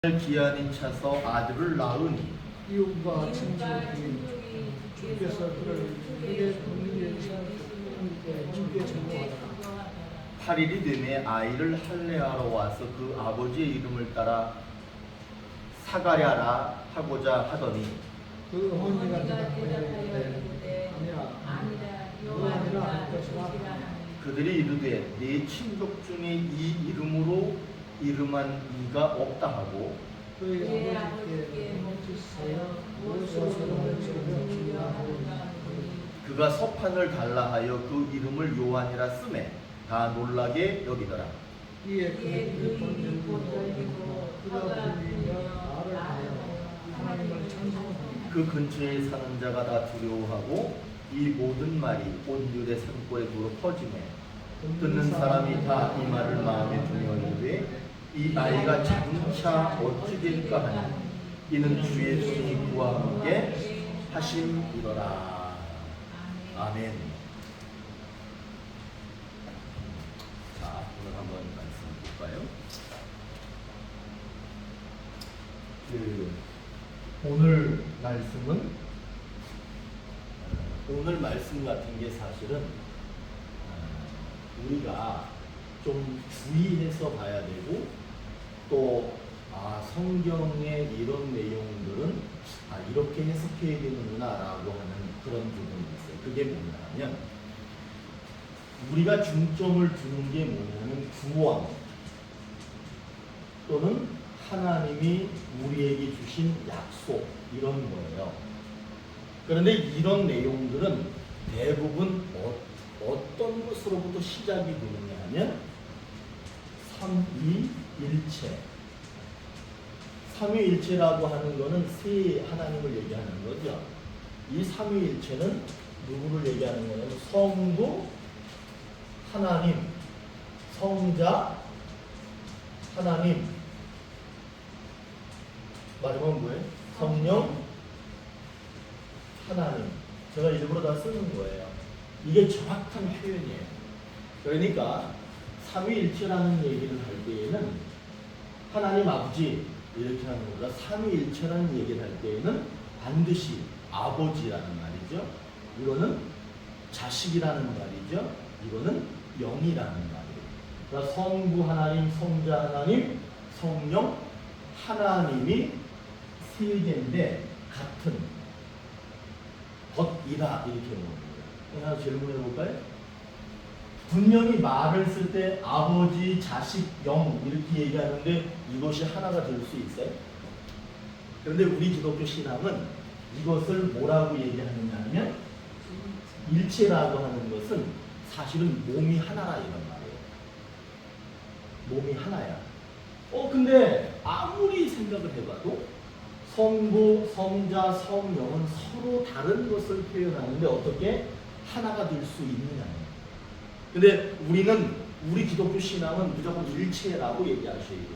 기한이 차서 아들을 낳으니 이웃과 친족이 주께서 그를 그에게 동일해서 주께 전무하더라. 8일이 되매 아이를 할례하러 와서 그 아버지의 이름을 따라 사가랴라 하고자 하더니 그 어머니가 대답하여 아니라 요한이라 할 것이라. 그들이 이르되 네 친족 중에 이 이름으로 이름한 이가 없다 하고 그의 아버지께 멈추세요. 무엇으로 지금 하는가. 그가 서판을 달라 하여 그 이름을 요한이라 쓰매 다 놀라게 여기더라. 이에 그 입을 벌리고 그가 불리며 말을 하여 하나님을 찬송하니 그 근처에 사는 자가 다 두려워하고 이 모든 말이 온 유대 산골에 두루 퍼지매 듣는 사람이 다 이 말을 마음에 두며 이르되 이 아이가 장차 어찌 될까 하니 이는 주의 손이 그와 함께 하심이더라. 아멘. 자, 오늘 한번 말씀 볼까요? 오늘 말씀은 오늘 말씀 같은 게 사실은 우리가 좀 주의해서 봐야 되고 또 성경의 이런 내용들은 이렇게 해석해야 되는구나 라고 하는 그런 부분이 있어요. 그게 뭐냐면 우리가 중점을 두는 게 뭐냐면 구원 또는 하나님이 우리에게 주신 약속 이런 거예요. 그런데 이런 내용들은 대부분 어떤 것으로부터 시작이 되느냐 하면 삼위일체. 삼위일체라고 하는 거는 세 하나님을 얘기하는 거죠. 이 삼위일체는 누구를 얘기하는 거냐면 성부, 하나님, 성자, 하나님, 마지막은 뭐예요? 성령, 하나님. 제가 일부러 다 쓰는 거예요. 이게 정확한 표현이에요. 그러니까 삼위일체라는 얘기를 할 때에는 하나님 아버지 이렇게 하는 거보다 삼위일체라는 얘기를 할 때에는 반드시 아버지라는 말이죠. 이거는 자식이라는 말이죠. 이거는 영이라는 말이에요. 그러니까 성부 하나님, 성자 하나님, 성령 하나님이 세 개인데 같은 것이다 이렇게 보는 거예요. 하나 질문해 볼까요? 분명히 말을 쓸 때 아버지, 자식, 영 이렇게 얘기하는데 이것이 하나가 될 수 있어요? 그런데 우리 기독교 신앙은 이것을 뭐라고 얘기하느냐 하면 일체라고 하는 것은 사실은 몸이 하나라 이런 말이에요. 몸이 하나야. 근데 아무리 생각을 해봐도 성부, 성자, 성령은 서로 다른 것을 표현하는데 어떻게 하나가 될 수 있느냐. 근데 우리 기독교 신앙은 무조건 일체라고 얘기하셔야 됩니다.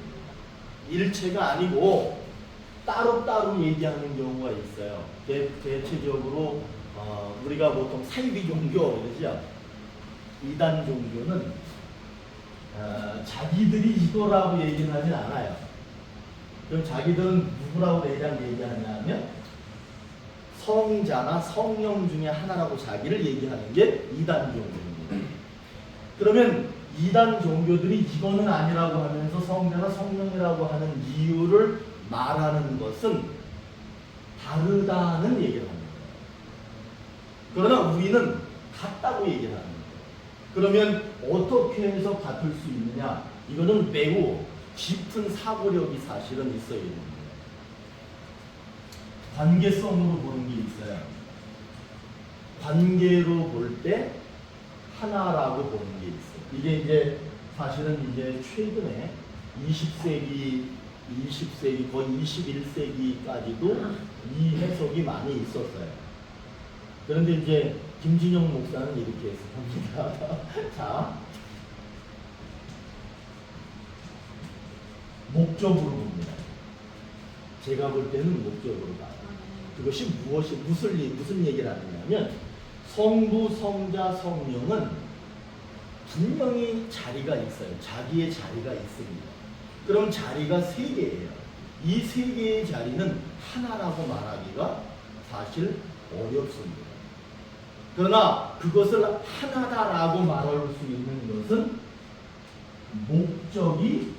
일체가 아니고 따로따로 얘기하는 경우가 있어요. 대체적으로 우리가 보통 사이비 종교 그러죠. 이단 종교는 자기들이 이거라고 얘기는 하진 않아요. 그럼 자기들은 누구라고 대장 얘기하냐면 성자나 성령 중에 하나라고 자기를 얘기하는 게 이단 종교입니다. 그러면 이단 종교들이 이거는 아니라고 하면서 성자나 성령이라고 하는 이유를 말하는 것은 다르다는 얘기를 합니다. 그러나 우리는 같다고 얘기를 하는 거예요. 그러면 어떻게 해서 같을 수 있느냐? 이거는 매우 깊은 사고력이 사실은 있어야 됩니다. 관계성으로 보는 게 있어요. 관계로 볼 때 하나라고 보는 게 있어요. 이게 이제 사실은 이제 최근에 20세기, 거의 21세기까지도 이 해석이 많이 있었어요. 그런데 이제 김진영 목사는 이렇게 해석합니다. 자, 목적으로 봅니다. 제가 볼 때는 목적으로 봐요. 그것이 무슨 얘기를 하느냐면 성부, 성자, 성령은 분명히 자리가 있어요. 자기의 자리가 있습니다. 그럼 자리가 세 개예요. 이 세 개의 자리는 하나라고 말하기가 사실 어렵습니다. 그러나 그것을 하나다라고 말할 수 있는 것은 목적이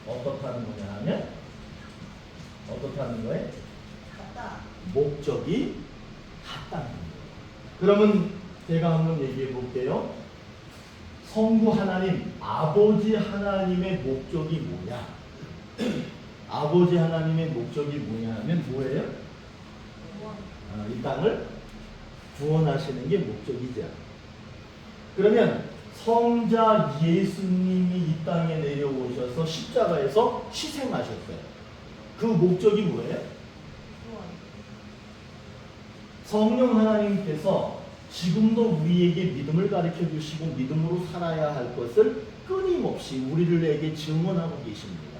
어떻다는 거냐 하면 어떻다는 거예요? 같다. 목적이 같다는 거예요. 그러면 제가 한번 얘기해 볼게요. 성부 하나님, 아버지 하나님의 목적이 뭐냐? 아버지 하나님의 목적이 뭐냐 하면 뭐예요? 이 땅을 구원하시는 게 목적이죠. 그러면 성자 예수님이 이 땅에 내려오셔서 십자가에서 희생하셨어요. 그 목적이 뭐예요? 성령 하나님께서 지금도 우리에게 믿음을 가르쳐 주시고 믿음으로 살아야 할 것을 끊임없이 우리들에게 증언하고 계십니다.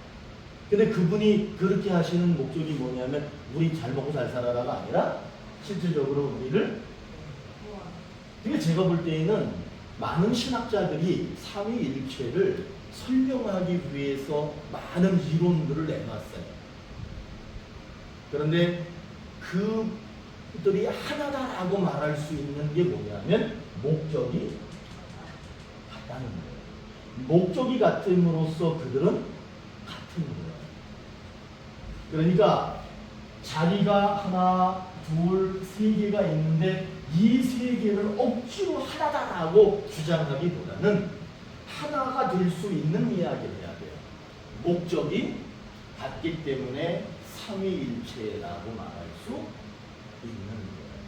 근데 그분이 그렇게 하시는 목적이 뭐냐면 우리 잘 먹고 잘 살아라가 아니라 실질적으로 우리를, 그러니까 제가 볼 때에는 많은 신학자들이 삼위일체를 설명하기 위해서 많은 이론들을 내놨어요. 그런데 그들이 하나다라고 말할 수 있는 게 뭐냐면 목적이 같다는 거예요. 목적이 같음으로써 그들은 같은 거예요. 그러니까 자리가 하나, 둘, 세 개가 있는데 이 세 개를 억지로 하나다라고 주장하기보다는 하나가 될 수 있는 이야기를 해야 돼요. 목적이 같기 때문에 삼위일체라고 말할 수 있는 거예요.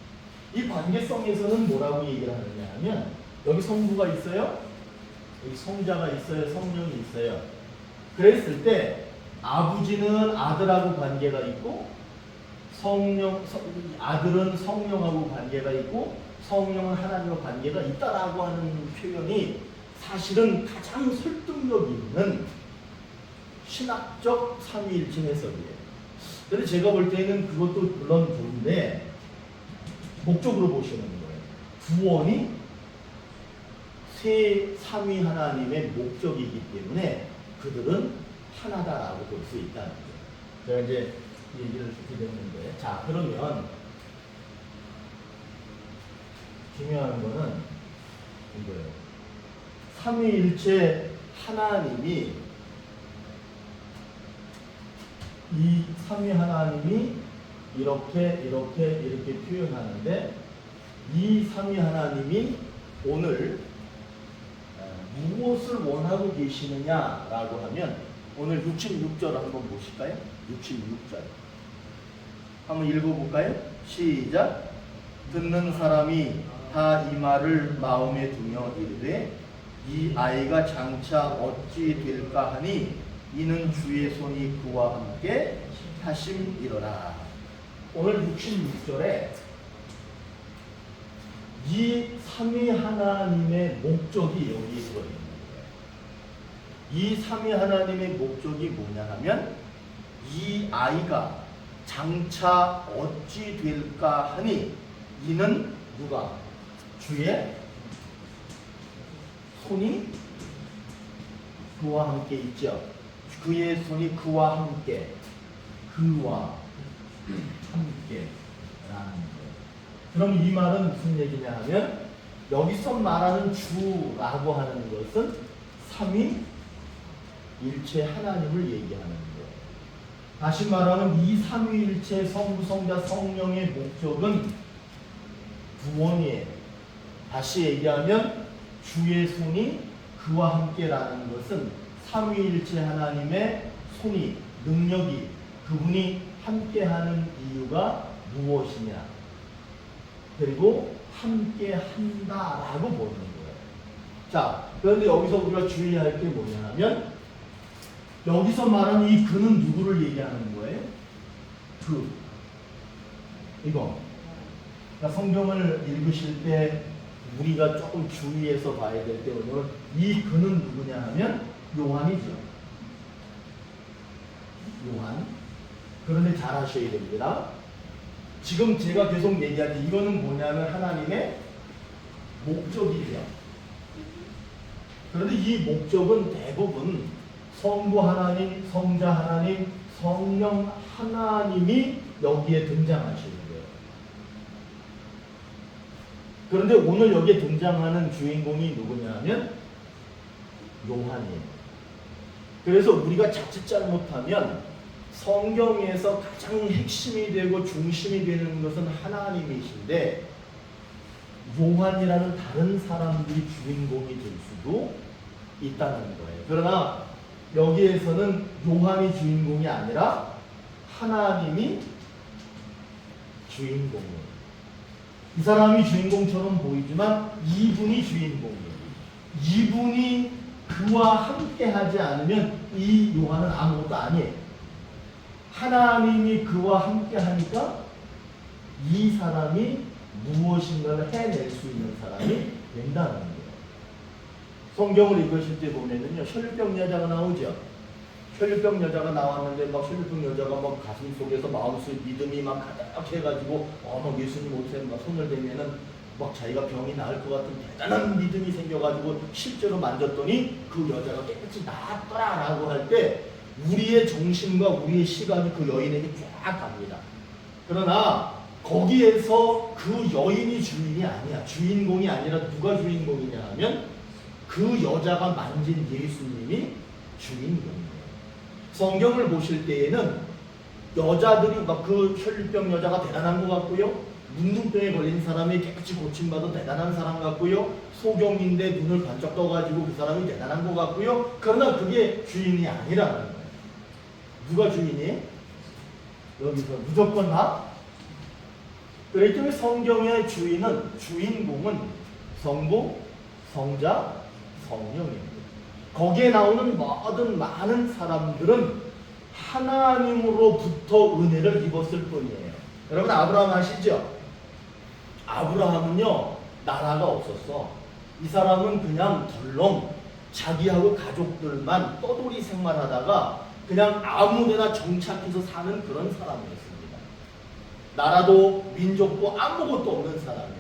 이 관계성에서는 뭐라고 얘기를 하느냐 하면 여기 성부가 있어요. 여기 성자가 있어요. 성령이 있어요. 그랬을 때 아버지는 아들하고 관계가 있고 아들은 성령하고 관계가 있고 성령은 하나님과 관계가 있다라고 하는 표현이 사실은 가장 설득력 있는 신학적 삼위일체 해석이에요. 그런데 제가 볼 때는 그것도 물론 좋은데 목적으로 보시는 거예요. 구원이 삼위 하나님의 목적이기 때문에 그들은 하나다라고 볼 수 있다는 거예요. 제가 이제 얘기를 드렸는데, 자 그러면 중요한 거는 이거예요. 삼위일체 하나님이 이 삼위 하나님이 이렇게 표현하는데 이 삼위 하나님이 오늘 무엇을 원하고 계시느냐라고 하면 오늘 66절 한번 보실까요? 66절 한번 읽어볼까요? 시작. 듣는 사람이 다 이 말을 마음에 두며 이르되 이 아이가 장차 어찌 될까 하니 이는 주의 손이 그와 함께 하심이로라. 오늘 66절에 이 삼위 하나님의 목적이 여기 들어 있는 거예요. 이 삼위 하나님의 목적이 뭐냐 하면 이 아이가 장차 어찌 될까 하니 이는 누가? 주의 손이 그와 함께 있죠. 그의 손이 그와 함께, 그와 함께라는 거예요. 그럼 이 말은 무슨 얘기냐 하면 여기서 말하는 주라고 하는 것은 삼위일체 하나님을 얘기하는 거예요. 다시 말하면 이 삼위일체 성부, 성자, 성령의 목적은 구원이에요. 다시 얘기하면 주의 손이 그와 함께라는 것은 삼위일체 하나님의 손이, 능력이 그분이 함께하는 이유가 무엇이냐, 그리고 함께한다라고 보는 거예요. 자, 그런데 여기서 우리가 주의할 게 뭐냐 하면 여기서 말하는 이 그는 누구를 얘기하는 거예요? 이거. 그러니까 성경을 읽으실 때 우리가 조금 주의해서 봐야 될 때 오늘 이 그는 누구냐 하면 요한이죠. 요한. 그런데 잘 하셔야 됩니다. 지금 제가 계속 얘기할 때 이거는 뭐냐면 하나님의 목적이에요. 그런데 이 목적은 대부분 성부 하나님, 성자 하나님, 성령 하나님이 여기에 등장하시는 거예요. 그런데 오늘 여기에 등장하는 주인공이 누구냐 하면 요한이에요. 그래서 우리가 자칫 잘못하면 성경에서 가장 핵심이 되고 중심이 되는 것은 하나님이신데 요한이라는 다른 사람들이 주인공이 될 수도 있다는 거예요. 그러나 여기에서는 요한이 주인공이 아니라 하나님이 주인공이에요. 이 사람이 주인공처럼 보이지만 이분이 주인공이에요. 이분이 그와 함께 하지 않으면 이 요한은 아무것도 아니에요. 하나님이 그와 함께 하니까 이 사람이 무엇인가를 해낼 수 있는 사람이 된다는 거예요. 성경을 읽으실 때 보면은요, 혈류병 여자가 나오죠. 혈류병 여자가 나왔는데 막 혈류병 여자가 막 가슴 속에서 마음속에 믿음이 막 가득해가지고 막 예수님 옷에 막 손을 대면은 막 자기가 병이 나을 것 같은 대단한 믿음이 생겨가지고 실제로 만졌더니 그 여자가 깨끗이 나았더라라고 할 때 우리의 정신과 우리의 시간이 그 여인에게 쫙 갑니다. 그러나 거기에서 그 여인이 주인이 아니야. 주인공이 아니라 누가 주인공이냐 하면 그 여자가 만진 예수님이 주인공이에요. 성경을 보실 때에는 여자들이 막 그 혈류병 여자가 대단한 것 같고요. 문둥병에 걸린 사람이 깨끗이 고침받아 대단한 사람 같고요. 소경인데 눈을 반짝 떠가지고 그 사람이 대단한 것 같고요. 그러나 그게 주인이 아니라는 거예요. 누가 주인이에요? 여기서 무조건 다? 그렇기 때문에 성경의 주인공은 성부, 성자, 성령입니다. 거기에 나오는 모든 많은 사람들은 하나님으로부터 은혜를 입었을 뿐이에요. 여러분 아브라함 아시죠? 아브라함은요 나라가 없었어. 이 사람은 그냥 덜렁 자기하고 가족들만 떠돌이 생활하다가 그냥 아무데나 정착해서 사는 그런 사람이었습니다. 나라도 민족도 아무것도 없는 사람이었어요.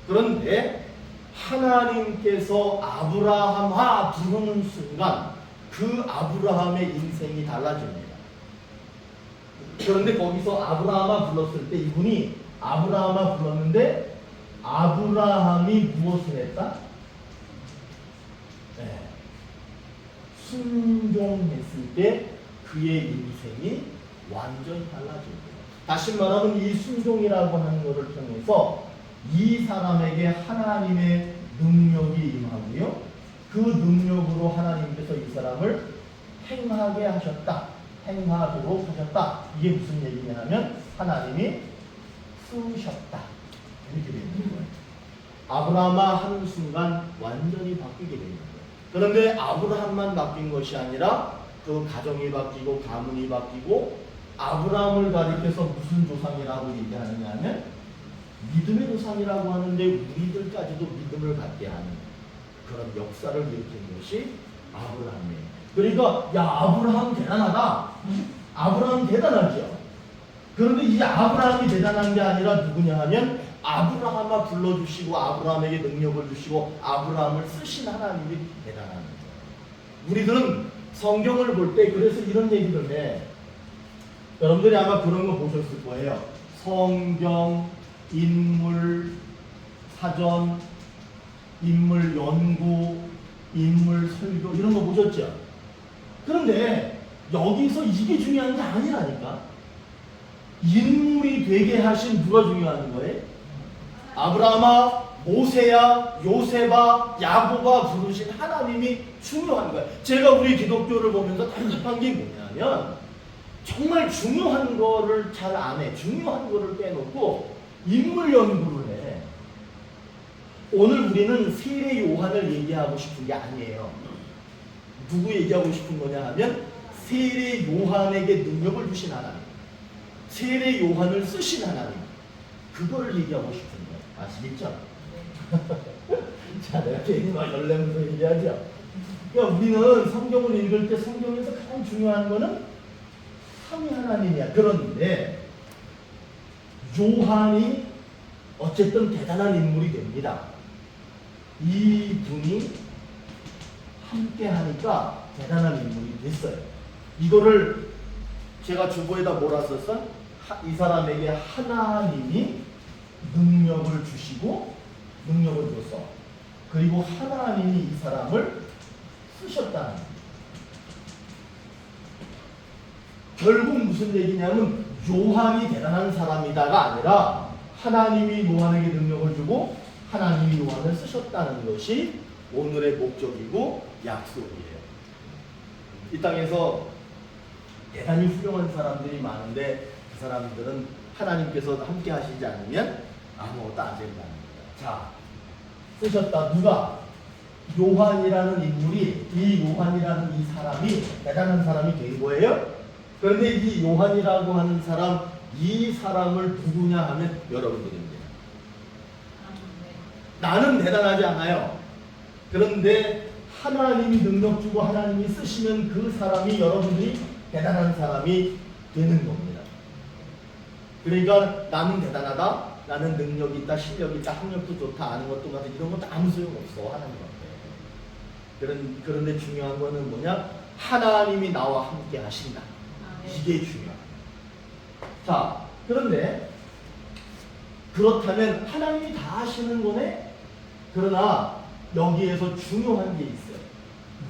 그런데 하나님께서 아브라함아 부르는 순간 그 아브라함의 인생이 달라집니다. 그런데 거기서 아브라함아 불렀을 때 이분이 아브라함아 불렀는데 아브라함이 무엇을 했다? 네. 순종했을 때 그의 인생이 완전히 달라집니다. 다시 말하면 이 순종이라고 하는 것을 통해서 이 사람에게 하나님의 능력이 임하고요. 그 능력으로 하나님께서 이 사람을 행하게 하셨다. 행하도록 하셨다. 이게 무슨 얘기냐 하면 하나님이 쓰셨다. 이렇게 되는 거예요. 아브라함아 하는 순간 완전히 바뀌게 되는 거예요. 그런데 아브라함만 바뀐 것이 아니라 그 가정이 바뀌고 가문이 바뀌고 아브라함을 가리켜서 무슨 조상이라고 얘기하느냐 하면 믿음의 조상이라고 하는데 우리들까지도 믿음을 갖게 하는 그런 역사를 일으킨 것이 아브라함이에요. 그러니까 야 아브라함 대단하다. 아브라함 대단하죠. 그런데 이 아브라함이 대단한 게 아니라 누구냐 하면 아브라함아 불러주시고 아브라함에게 능력을 주시고 아브라함을 쓰신 하나님이 대단한 거예요. 우리들은 성경을 볼 때 그래서 이런 얘기를 해. 여러분들이 아마 그런 거 보셨을 거예요. 성경, 인물, 사전, 인물 연구, 인물 설교 이런 거 보셨죠? 그런데 여기서 이게 중요한 게 아니라니까. 인물이 되게 하신 누가 중요한 거예요? 아브라함아, 모세야, 요셉아, 야고바 부르신 하나님이 중요한 거예요. 제가 우리 기독교를 보면서 답답한 게 뭐냐면 정말 중요한 거를 잘 안 해. 중요한 거를 빼놓고 인물 연구를 해. 오늘 우리는 세례 요한을 얘기하고 싶은 게 아니에요. 누구 얘기하고 싶은 거냐 하면 세례 요한에게 능력을 주신 하나님, 세례 요한을 쓰신 하나님, 그거를 얘기하고 싶은 거예요. 아시겠죠? 자, 내가 괜히 막 열내면서 얘기하죠. 그러니까 우리는 성경을 읽을 때 성경에서 가장 중요한 거는 삼위 하나님이야. 그런데 요한이 어쨌든 대단한 인물이 됩니다. 이 분이 함께 하니까 대단한 인물이 됐어요. 이거를 제가 주보에다 뭐라 썼어? 이 사람에게 하나님이 능력을 주시고 능력을 줬어. 그리고 하나님이 이 사람을 쓰셨다는 거예요. 결국 무슨 얘기냐면 요한이 대단한 사람이다가 아니라 하나님이 요한에게 능력을 주고 하나님이 요한을 쓰셨다는 것이 오늘의 목적이고 약속이에요. 이 땅에서 대단히 훌륭한 사람들이 많은데 그 사람들은 하나님께서 함께 하시지 않으면 아무것도 안 된다는 거예요. 자, 쓰셨다. 누가? 요한이라는 인물이, 이 요한이라는 이 사람이 대단한 사람이 된 거예요. 그런데 이 요한이라고 하는 사람, 이 사람을 누구냐 하면 여러분들입니다. 나는 대단하지 않아요. 그런데 하나님이 능력 주고 하나님이 쓰시면 그 사람이 여러분들이 대단한 사람이 되는 겁니다. 그러니까 나는 대단하다, 나는 능력이 있다, 실력이 있다, 학력도 좋다, 아는 것도 많다, 이런 것도 아무 소용없어 하나님 앞에. 그런데 중요한 거는 뭐냐? 하나님이 나와 함께 하신다. 이게 중요해요. 자, 그런데 그렇다면 하나님이 다 하시는 거네? 그러나 여기에서 중요한 게 있어요.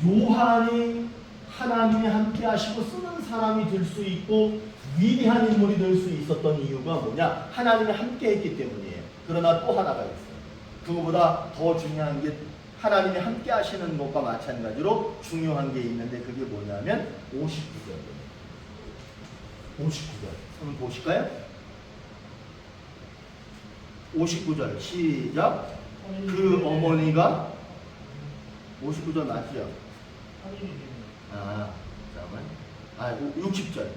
요한이 하나님이 함께 하시고 쓰는 사람이 될 수 있고 위대한 인물이 될 수 있었던 이유가 뭐냐? 하나님이 함께 했기 때문이에요. 그러나 또 하나가 있어요. 그거보다 더 중요한 게 하나님이 함께 하시는 것과 마찬가지로 중요한 게 있는데 그게 뭐냐면 59절이에요. 59절. 한번 보실까요? 59절 시작. 그 어머니가 59절 맞죠? 잠깐만. 60절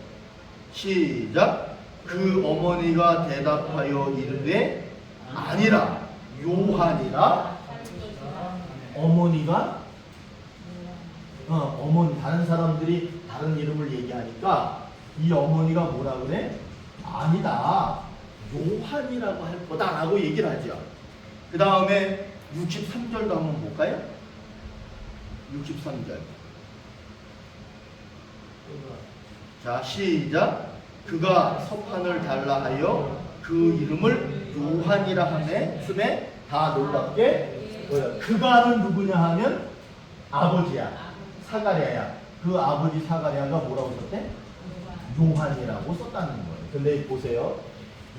시작. 그 어머니가 대답하여 이르되 아니라 요한이라. 어머니가 어머니, 다른 사람들이 다른 이름을 얘기하니까 이 어머니가 뭐라 그래? 아니다, 요한이라고 할 거다라고 얘기를 하죠. 그 다음에 63절도 한번 볼까요? 63절. 자, 시작. 그가 석판을 달라 하여 그 이름을 요한이라 하매 다 놀랍게. 그가는 누구냐 하면 아버지야, 사가랴야. 그 아버지 사가랴가 뭐라고 썼대? 요한이라고 썼다는 거예요. 근데 보세요.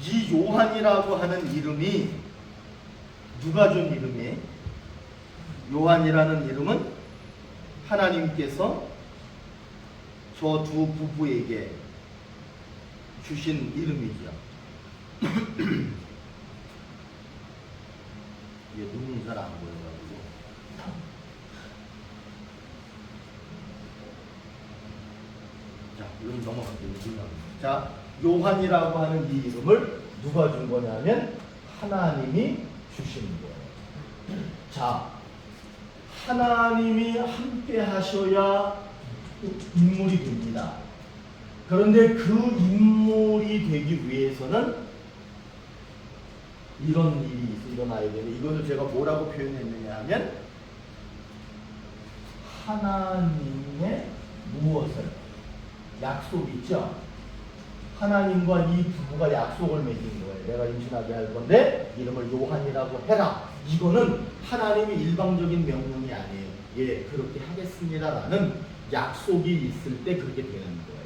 이 요한이라고 하는 이름이 누가 준 이름이에요? 요한이라는 이름은 하나님께서 저 두 부부에게 주신 이름이죠. 이게 눈이 잘 안 보여가지고. 자, 이건 넘어갈게요. 자, 요한이라고 하는 이 이름을 누가 준 거냐면 하나님이 주신 거예요. 자, 하나님이 함께 하셔야 인물이 됩니다. 그런데 그 인물이 되기 위해서는 이런 일이 일어나야 돼요. 이것을 제가 뭐라고 표현했느냐 하면 하나님의 무엇을? 약속이 있죠. 하나님과 이 부부가 약속을 맺은 거예요. 내가 임신하게 할 건데 이름을 요한이라고 해라. 이거는 하나님의 일방적인 명령이 아니에요. 예, 그렇게 하겠습니다라는 약속이 있을 때 그렇게 되는 거예요.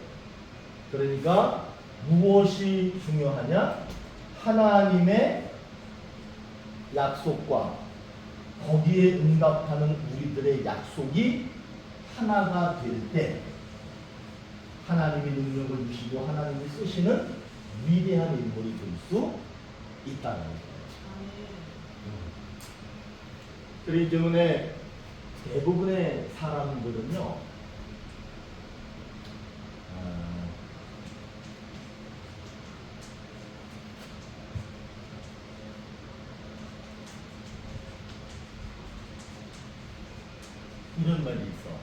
그러니까 무엇이 중요하냐? 하나님의 약속과 거기에 응답하는 우리들의 약속이 하나가 될 때 하나님이 능력을 주시고 하나님이 쓰시는 위대한 인물이 될 수 있다는 거예요. 그렇기 때문에 대부분의 사람들은요, 이런 말이 있어.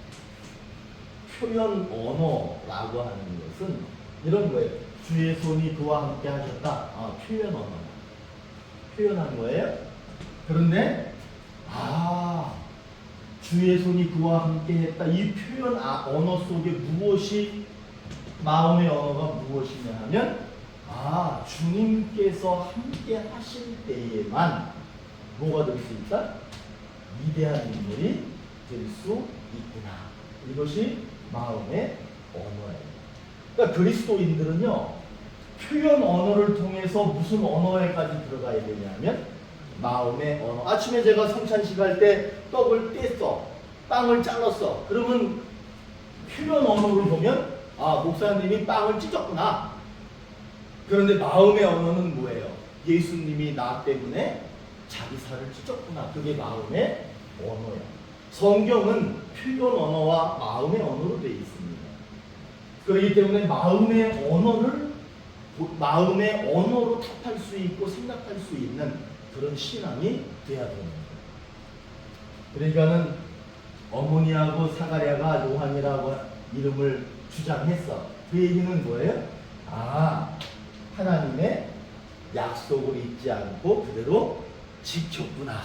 표현 언어라고 하는 것은 이런 거예요. 주의 손이 그와 함께 하셨다. 표현 언어. 표현한 거예요. 그런데 주의 손이 그와 함께 했다. 이 표현 언어 속에 무엇이 마음의 언어가 무엇이냐 하면 주님께서 함께 하실 때에만 뭐가 될 수 있다? 위대한 인물이 될 수 있구나. 이것이 마음의 언어예요. 그러니까 그리스도인들은요, 표현 언어를 통해서 무슨 언어에까지 들어가야 되냐면 마음의 언어. 아침에 제가 성찬식 할 때 떡을 뗐어, 빵을 잘랐어. 그러면 표현 언어를 보면 목사님이 빵을 찢었구나. 그런데 마음의 언어는 뭐예요? 예수님이 나 때문에 자기 살을 찢었구나. 그게 마음의 언어예요. 성경은 표현 언어와 마음의 언어로 되어 있습니다. 그렇기 때문에 마음의 언어로 답할 수 있고 생각할 수 있는 그런 신앙이 돼야 됩니다. 그러니까는 어머니하고 사가랴가 요한이라고 이름을 주장했어. 그 얘기는 뭐예요? 하나님의 약속을 잊지 않고 그대로 지켰구나.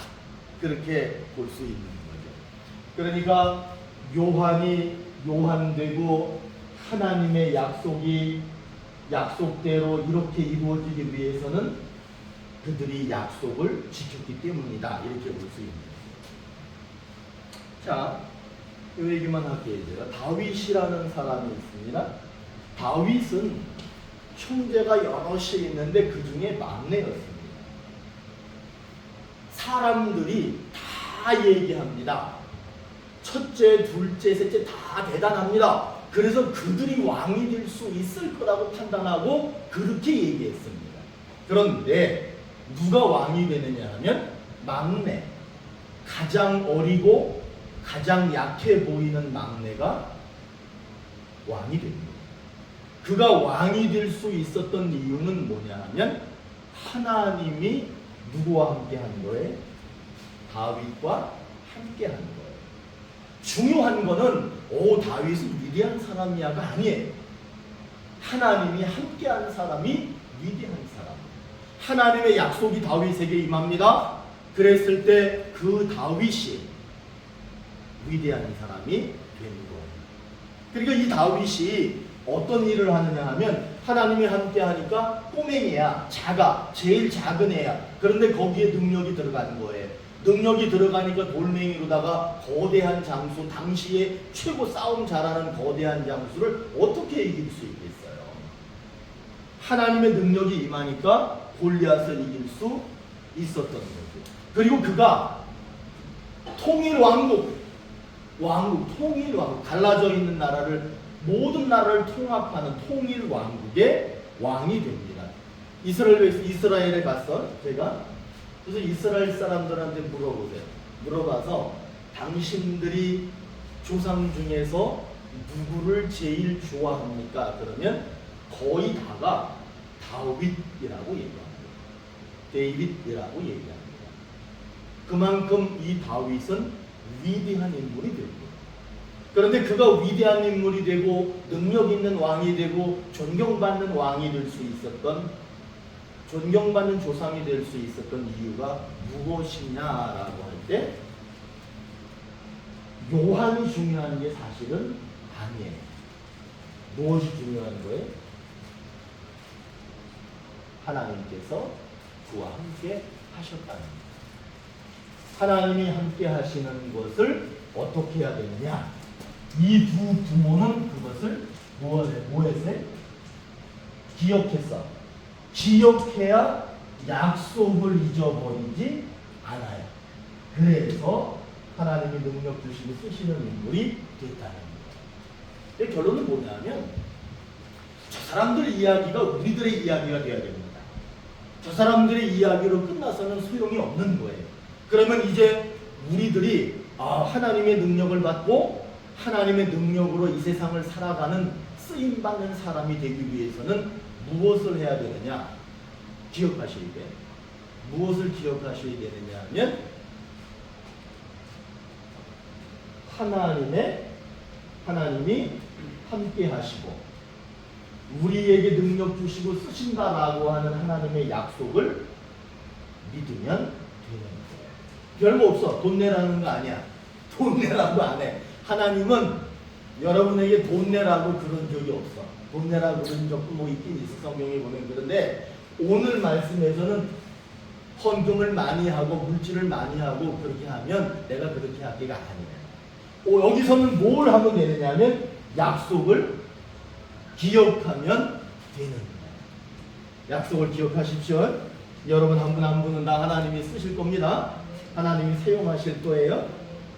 그렇게 볼 수 있는 거죠. 그러니까 요한이 요한되고 하나님의 약속대로 이렇게 이루어지기 위해서는 그들이 약속을 지켰기 때문이다. 이렇게 볼 수 있습니다. 자, 이 얘기만 할게요. 제가 다윗이라는 사람이 있습니다. 다윗은 형제가 여럿이 있는데 그 중에 막내였습니다. 사람들이 다 얘기합니다. 첫째, 둘째, 셋째 다 대단합니다. 그래서 그들이 왕이 될 수 있을 거라고 판단하고 그렇게 얘기했습니다. 그런데 누가 왕이 되느냐 하면 막내, 가장 어리고 가장 약해 보이는 막내가 왕이 됩니다. 그가 왕이 될 수 있었던 이유는 뭐냐 하면 하나님이 누구와 함께 한 거예요? 다윗과 함께 한 거예요. 중요한 거는 다윗은 위대한 사람이야가 아니에요. 하나님이 함께한 사람이 위대한 사람. 하나님의 약속이 다윗에게 임합니다. 그랬을 때 그 다윗이 위대한 사람이 되는 거예요. 그러니까 이 다윗이 어떤 일을 하느냐 하면 하나님이 함께 하니까 꼬맹이야, 작아, 제일 작은 애야. 그런데 거기에 능력이 들어가는 거예요. 능력이 들어가니까 돌멩이로다가 거대한 장수, 당시에 최고 싸움 잘하는 거대한 장수를 어떻게 이길 수 있겠어요? 하나님의 능력이 임하니까 골리앗을 이길 수 있었던 거죠. 그리고 그가 통일 왕국, 갈라져 있는 나라를, 모든 나라를 통합하는 통일 왕국의 왕이 됩니다. 이스라엘에 가서 제가 그래서 이스라엘 사람들한테 물어봐서 당신들이 조상 중에서 누구를 제일 좋아합니까? 그러면 거의 다가 다윗이라고 얘기합니다. 데이빗이라고 얘기합니다. 그만큼 이 다윗은 위대한 인물이 되고, 그런데 그가 위대한 인물이 되고 능력 있는 왕이 되고 존경받는 왕이 될 수 있었던, 존경받는 조상이 될 수 있었던 이유가 무엇이냐라고 할 때 요한이 중요한 게 사실은 아니에요. 무엇이 중요한 거예요? 하나님께서 그와 함께 하셨다는 거예요. 하나님이 함께 하시는 것을 어떻게 해야 되느냐? 이 두 부모는 그것을 뭐해서 기억했어. 기억해야 약속을 잊어버리지 않아요. 그래서 하나님이 능력 주시고 쓰시는 인물이 됐다는 거예요. 근데 결론은 뭐냐면 저 사람들의 이야기가 우리들의 이야기가 되어야 됩니다. 저 사람들의 이야기로 끝나서는 소용이 없는 거예요. 그러면 이제 우리들이 하나님의 능력을 받고 하나님의 능력으로 이 세상을 살아가는 쓰임받는 사람이 되기 위해서는 무엇을 해야 되느냐? 기억하셔야 돼요. 무엇을 기억하셔야 되느냐 하면 하나님이 함께 하시고 우리에게 능력 주시고 쓰신다라고 하는 하나님의 약속을 믿으면 되는 거예요. 별거 없어. 돈 내라는 거 아니야. 돈 내라고 안 해. 하나님은 여러분에게 돈 내라고 그런 적이 없어. 돈 내라 그런 적도 뭐 있긴 있어, 성경에 보면. 그런데 오늘 말씀에서는 헌금을 많이 하고 물질을 많이 하고 그렇게 하면 내가 그렇게 하기가 아니에요. 여기서는 뭘 하면 되느냐면 약속을 기억하면 되는 거예요. 약속을 기억하십시오. 여러분 한 분 한 분은 다 하나님이 쓰실 겁니다. 하나님이 사용하실 거예요.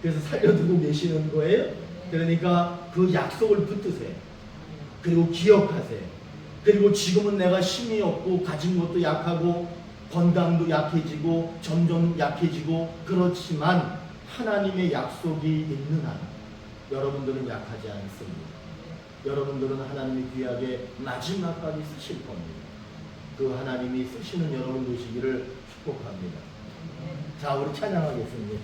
그래서 살려두고 계시는 거예요. 그러니까 그 약속을 붙드세요. 그리고 기억하세요. 그리고 지금은 내가 힘이 없고 가진 것도 약하고 건강도 약해지고 점점 약해지고 그렇지만 하나님의 약속이 있는 한 여러분들은 약하지 않습니다. 여러분들은 하나님의 귀하게 마지막까지 쓰실 겁니다. 그 하나님이 쓰시는 여러분 되시기를 축복합니다. 자, 우리 찬양하겠습니다.